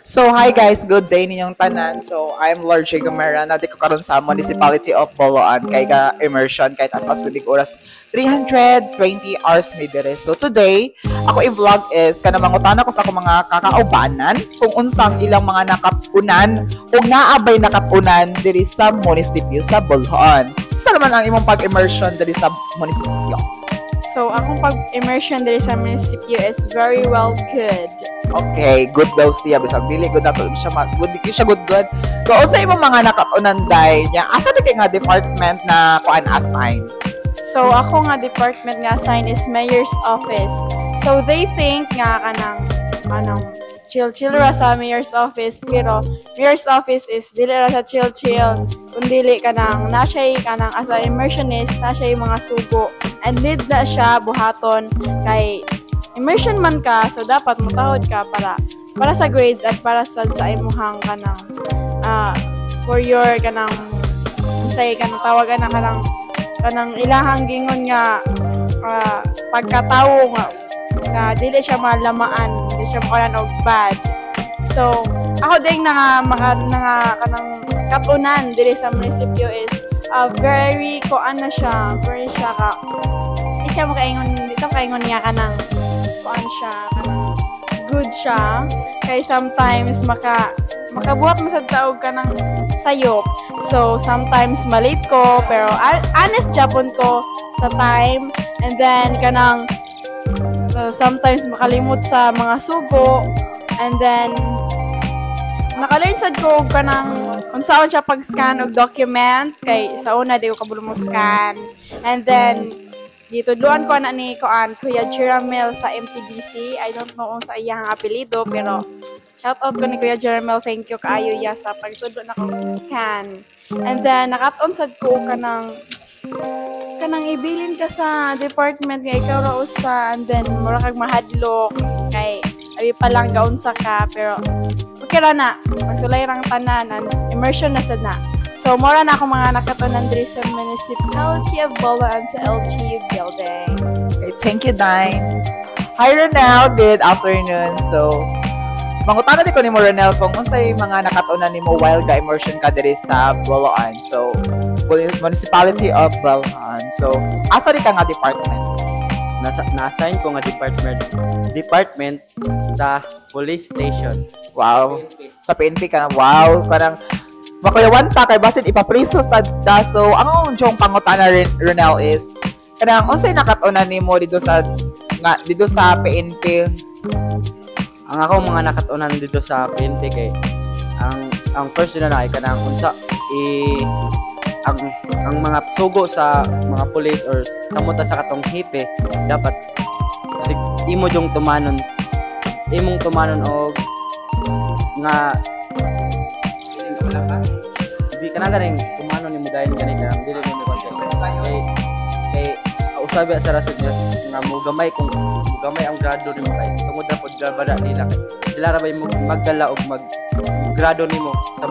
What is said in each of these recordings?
So, hi guys, good day ninyong tanan. So, I'm Lord J. Gomera, na di ko karon sa Municipality of Boloan, kay ga immersion, kahit astas bilig oras 320 hours may dire. So, today, ako i-vlog is, kana mangutana ko sa ako mga kakaubanan, kung unsang ilang mga nakatunan, kung naabay nakatunan diri sa munisipyo sa Boloan. Ito naman ang imong pag-immersion diri sa munisipyo. So, akong pag-immersion diri sa munisipyo is very well good. Okay, good daw siya. Bisag dili good daw siya. Good di siya good. So, sa imong mga nakaunan-day niya, asa na kay nga department na kuan assign? So, ako nga department nga assign is mayor's office. So, they think nga kanang chill-chill ra sa mayor's office, pero mayor's office is dili ra sa chill-chill, kundili kanang nasay kanang as a immersionist, nasay mga sugo, and need na siya buhaton kay immersion man ka, so dapat motahod ka para sa grades at para sa imuhang kanang for your kanang say kanang tawagan na kanang ilahang gingon nga pagkatawo nga dili siya malamaan, dili siya makalan og bad. So ako ding kanang katunan diri sa munisipyo is very kuan na siya, very siya ka di siya makaingon niya kanang kuan siya, kanang good siya kay sometimes makabuhat mo sa taog kanang sayop. So sometimes malate ko pero honest japon ko sa time, and then kanang sometimes makalimot sa mga sugo, and then naka-learn sad ko kanang unsaon siya pag-scan og document kay sa una di ko kabalo mo scan, and then gitudluan ko na ni Kuya Jeramel sa MTBC. I don't know kung sa iyang apelido, pero shout out ko ni Kuya Jeramel, thank you kaayo ya sa pagtudlo na kong scan. And then nakaton sad ko kanang ibilin ka sa department nga ikaw ra usa, and then mura kag mahadlok kay abi pa lang gaunsa ka, pero okay ra na magsulay rang tanan and immersion na sad na. So, mora na ako mga nakatunan diri sa Municipality of Boloan sa LGU building. Okay, thank you, Dine. Hi, Ronel. Good afternoon. So, mangutana di ko ni mo, Ronel, kung unsay mga nakatunan ni mo while ga-immersion ka diri sa Boloan. So, Municipality of Boloan. So, asa di ka nga department? Na-assign ko nga department sa police station. Wow. Sa PNP ka na. Wow. Karang makuyawan pa kay basin ipapriso ta. So ang jong pangutana Ronel is kanang unsay nakatunan nimo dito sa PNP? Ang ako mga nakatunan dito sa PNP kay ang first na ay kanang unsa ang mga sugo sa mga police or sa muta sa katong hipe dapat imong tumanon og nga di ka na galing kumano ni mo dayon gani ka dili mo kay usabi sa rason niya nga mo gamay ang grado nimo kay tungod na pod bada nila kay sila ra bay magdala og grado nimo sa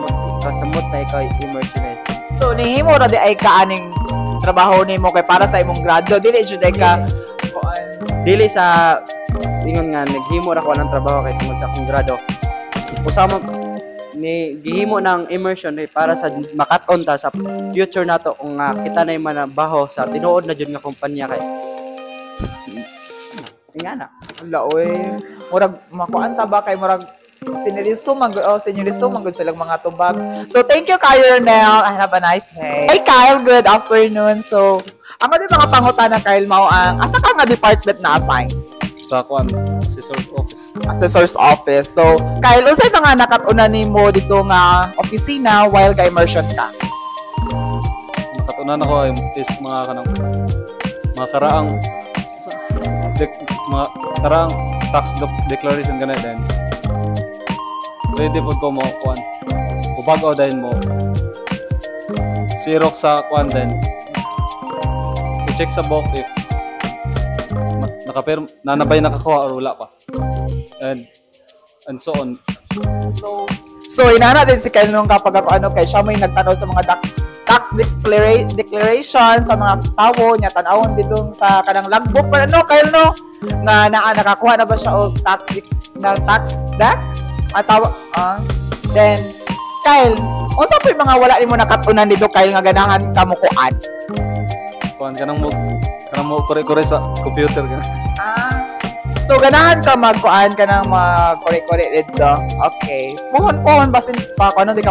mot na ikaw immersionist. So nihimo ra di ay kaaning trabaho nimo kay para sa imong grado, dili jud ay ka dili sa ingon nga naghimo ra ko ng trabaho kay tungod sa akong grado. Usama ni gihimo ng immersion para sa makaton ta sa future nato kung kita na manabaho sa tinuod na jud nga kumpanya kay ingana wala oy murag makuan ta ba kay murag siniriso manggod silang mga tubag. So thank you Kyle Ronel, have a nice day. Hey Kyle, good afternoon. So ang mga pangutana Kyle mao ang asa ka nga department na assign? So ako ang assessor's office. So, Kyle, unsay mga nakatunan nimo dito nga opisina while ga-immersion ka? Nakatunan ako is mga karaang tax declaration ganun din. Pwede po ko mo kuan. Ubagaw din mo. Xerox sa kuan din. I-check sa book if nanabay nakakuha or wala pa. And so on. So inana din si Kyle nung kapag kay siya may nagtanaw sa mga tax declaration sa mga tawo niya tanawon dito sa kanang logbook pero Kyle nga nakakuha na ba siya og tax deck Then Kyle, unsa pa yung mga wala nimo nakatunan dito Kyle nga ganahan ka mo kuan? Kuan kanang mo kore-kore sa computer ka. So ganahan ka magkuan ka ng mag-kore-kore dito. Okay. Pohon basin pa kung ano di ka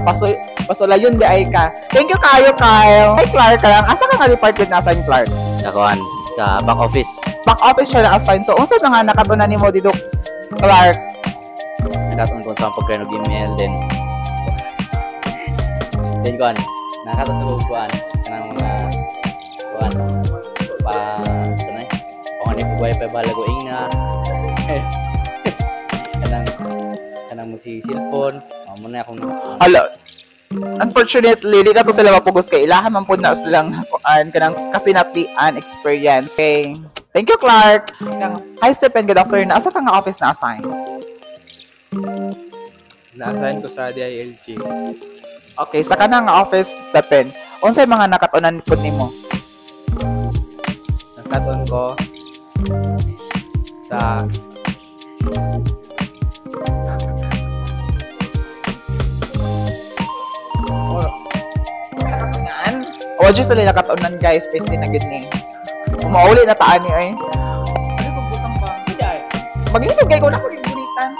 pasulayon di ay ka. Thank you kayo Kyle. Hey Clark ka lang. Asa ka nga department na assign Clark? Nakuan sa back office. Back office siya na assign. So unsa na nga nakatunan nimo dito Clark? Nakatuon ko sa pagkano email din. Then kuan, nakatuon sa kuan kanang mga kuan pa sanay. Kung ano ko wifi balago ina. kanang si cellphone, amo na akong Hala. Unfortunately, di na to sila mapugos kay ilahan man pud na silang kuan kanang kasinatian experience. Okay. Thank you Clark. Hi Stephen, good afternoon. Asa ka nga office na assign? Na-assign ko sa DILG. Okay, sa kanang nga office Stephen. Unsay mga nakatunan pud nimo? Nakatuon ko sa Nakatunan? O just nila nakatunan guys, space din na gid ni. Umauli na taan ni ay. Ano ko butang ba? Mag-isip kay ko na ko giguritan.